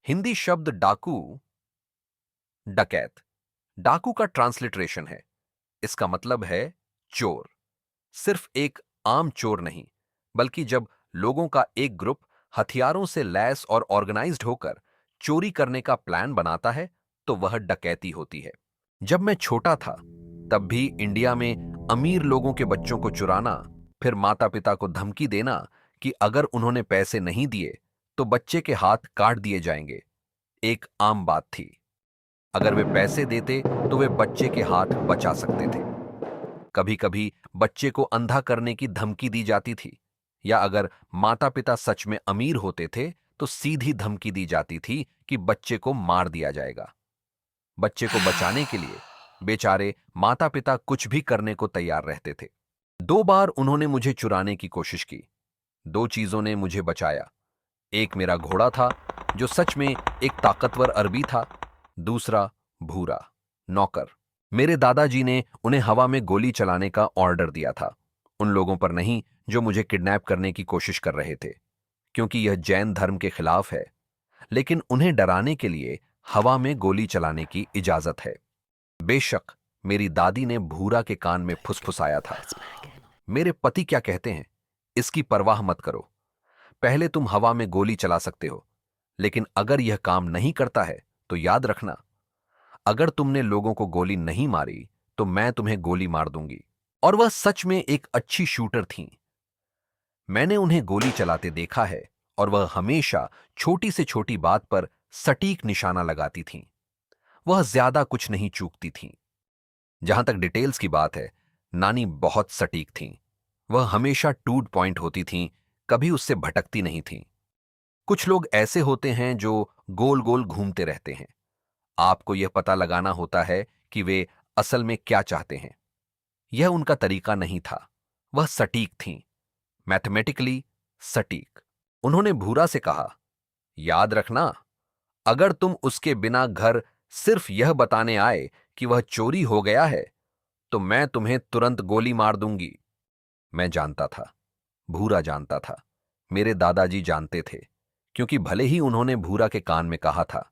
हिंदी शब्द डाकू, डकैत, डाकू का ट्रांसलिटरेशन है। इसका मतलब है चोर। सिर्फ एक आम चोर नहीं, बल्कि जब लोगों का एक ग्रुप हथियारों से लैस और ऑर्गेनाइज्ड होकर चोरी करने का प्लान बनाता है, तो वह डकैती होती है। जब मैं छोटा था, तब भी इंडिया में अमीर लोगों के बच्चों को चुराना, फिर माता पिता को धमकी देना कि अगर उन्होंने पैसे नहीं दिए तो बच्चे के हाथ काट दिए जाएंगे, एक आम बात थी। अगर वे पैसे देते तो वे बच्चे के हाथ बचा सकते थे। कभी कभी बच्चे को अंधा करने की धमकी दी जाती थी, या अगर माता पिता सच में अमीर होते थे तो सीधी धमकी दी जाती थी कि बच्चे को मार दिया जाएगा। बच्चे को बचाने के लिए बेचारे माता पिता कुछ भी करने को तैयार रहते थे। 2 बार उन्होंने मुझे चुराने की कोशिश की। 2 चीजों ने मुझे बचाया। एक मेरा घोड़ा था, जो सच में एक ताकतवर अरबी था। दूसरा भूरा, नौकर। मेरे दादाजी ने उन्हें हवा में गोली चलाने का ऑर्डर दिया था, उन लोगों पर नहीं जो मुझे किडनैप करने की कोशिश कर रहे थे, क्योंकि यह जैन धर्म के खिलाफ है। लेकिन उन्हें डराने के लिए हवा में गोली चलाने की इजाजत है। बेशक मेरी दादी ने भूरा के कान में फुसफुसाया था, मेरे पति क्या कहते हैं इसकी परवाह मत करो। पहले तुम हवा में गोली चला सकते हो, लेकिन अगर यह काम नहीं करता है तो याद रखना, अगर तुमने लोगों को गोली नहीं मारी तो मैं तुम्हें गोली मार दूंगी। और वह सच में एक अच्छी शूटर थीं। मैंने उन्हें गोली चलाते देखा है, और वह हमेशा छोटी से छोटी बात पर सटीक निशाना लगाती थीं। वह ज्यादा कुछ नहीं चूकती थीं। जहां तक डिटेल्स की बात है, नानी बहुत सटीक थीं। वह हमेशा टूट पॉइंट होती थीं, कभी उससे भटकती नहीं थीं। कुछ लोग ऐसे होते हैं जो गोल गोल घूमते रहते हैं। आपको यह पता लगाना होता है कि वे असल में क्या चाहते हैं। यह उनका तरीका नहीं था। वह सटीक थीं, मैथमेटिकली सटीक। उन्होंने भूरा से कहा, याद रखना, अगर तुम उसके बिना घर सिर्फ यह बताने आए कि वह चोरी हो गया है, तो मैं तुम्हें तुरंत गोली मार दूंगी। मैं जानता था, भूरा जानता था, मेरे दादाजी जानते थे, क्योंकि भले ही उन्होंने भूरा के कान में कहा था,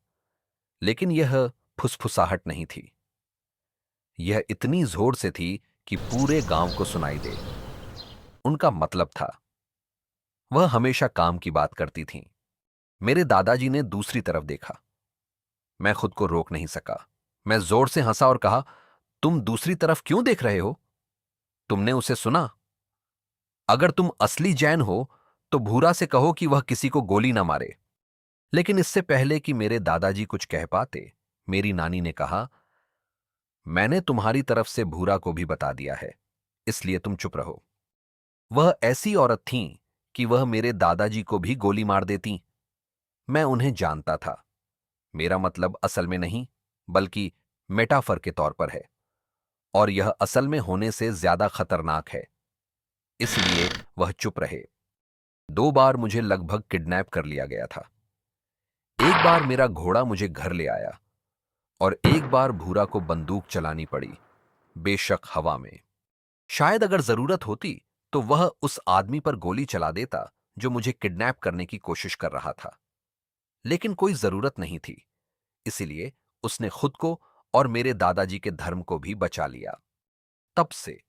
लेकिन यह फुसफुसाहट नहीं थी। यह इतनी जोर से थी कि पूरे गांव को सुनाई दे। उनका मतलब था, वह हमेशा काम की बात करती थीं। मेरे दादाजी ने दूसरी तरफ देखा। मैं खुद को रोक नहीं सका। मैं जोर से हंसा और कहा, तुम दूसरी तरफ क्यों देख रहे हो? तुमने उसे सुना? अगर तुम असली जैन हो तो भूरा से कहो कि वह किसी को गोली ना मारे। लेकिन इससे पहले कि मेरे दादाजी कुछ कह पाते, मेरी नानी ने कहा, मैंने तुम्हारी तरफ से भूरा को भी बता दिया है, इसलिए तुम चुप रहो। वह ऐसी औरत थीं कि वह मेरे दादाजी को भी गोली मार देती। मैं उन्हें जानता था। मेरा मतलब असल में नहीं, बल्कि मेटाफर के तौर पर है, और यह असल में होने से ज्यादा खतरनाक है। इसलिए वह चुप रहे। 2 बार मुझे लगभग किडनैप कर लिया गया था। एक बार मेरा घोड़ा मुझे घर ले आया, और एक बार भूरा को बंदूक चलानी पड़ी, बेशक हवा में। शायद अगर जरूरत होती तो वह उस आदमी पर गोली चला देता जो मुझे किडनैप करने की कोशिश कर रहा था, लेकिन कोई जरूरत नहीं थी। इसीलिए उसने खुद को और मेरे दादाजी के धर्म को भी बचा लिया। तब से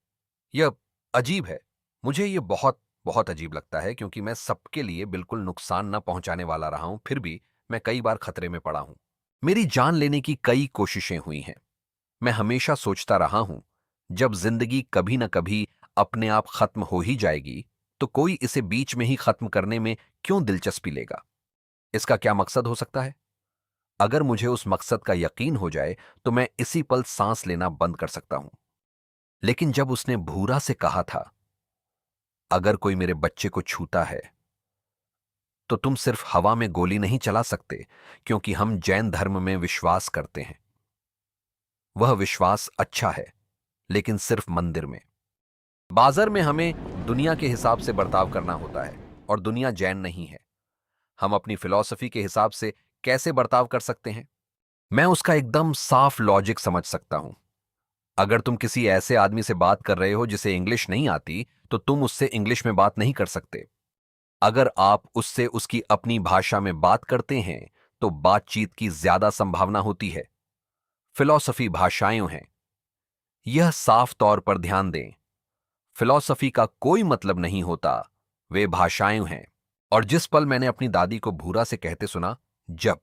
यह अजीब है, मुझे यह बहुत बहुत अजीब लगता है, क्योंकि मैं सबके लिए बिल्कुल नुकसान न पहुंचाने वाला रहा हूं, फिर भी मैं कई बार खतरे में पड़ा हूं। मेरी जान लेने की कई कोशिशें हुई हैं। मैं हमेशा सोचता रहा हूं, जब जिंदगी कभी न कभी अपने आप खत्म हो ही जाएगी, तो कोई इसे बीच में ही खत्म करने में क्यों दिलचस्पी लेगा? इसका क्या मकसद हो सकता है? अगर मुझे उस मकसद का यकीन हो जाए तो मैं इसी पल सांस लेना बंद कर सकता हूं। लेकिन जब उसने भूरा से कहा था, अगर कोई मेरे बच्चे को छूता है तो तुम सिर्फ हवा में गोली नहीं चला सकते, क्योंकि हम जैन धर्म में विश्वास करते हैं। वह विश्वास अच्छा है, लेकिन सिर्फ मंदिर में। बाजार में हमें दुनिया के हिसाब से बर्ताव करना होता है, और दुनिया जैन नहीं है। हम अपनी फिलॉसफी के हिसाब से कैसे बर्ताव कर सकते हैं? मैं उसका एकदम साफ लॉजिक समझ सकता हूं। अगर तुम किसी ऐसे आदमी से बात कर रहे हो जिसे इंग्लिश नहीं आती, तो तुम उससे इंग्लिश में बात नहीं कर सकते। अगर आप उससे उसकी अपनी भाषा में बात करते हैं तो बातचीत की ज्यादा संभावना होती है। फिलॉसफी भाषाएं हैं। यह साफ तौर पर ध्यान दें, फिलॉसफी का कोई मतलब नहीं होता, वे भाषाएं हैं। और जिस पल मैंने अपनी दादी को भूरा से कहते सुना, जब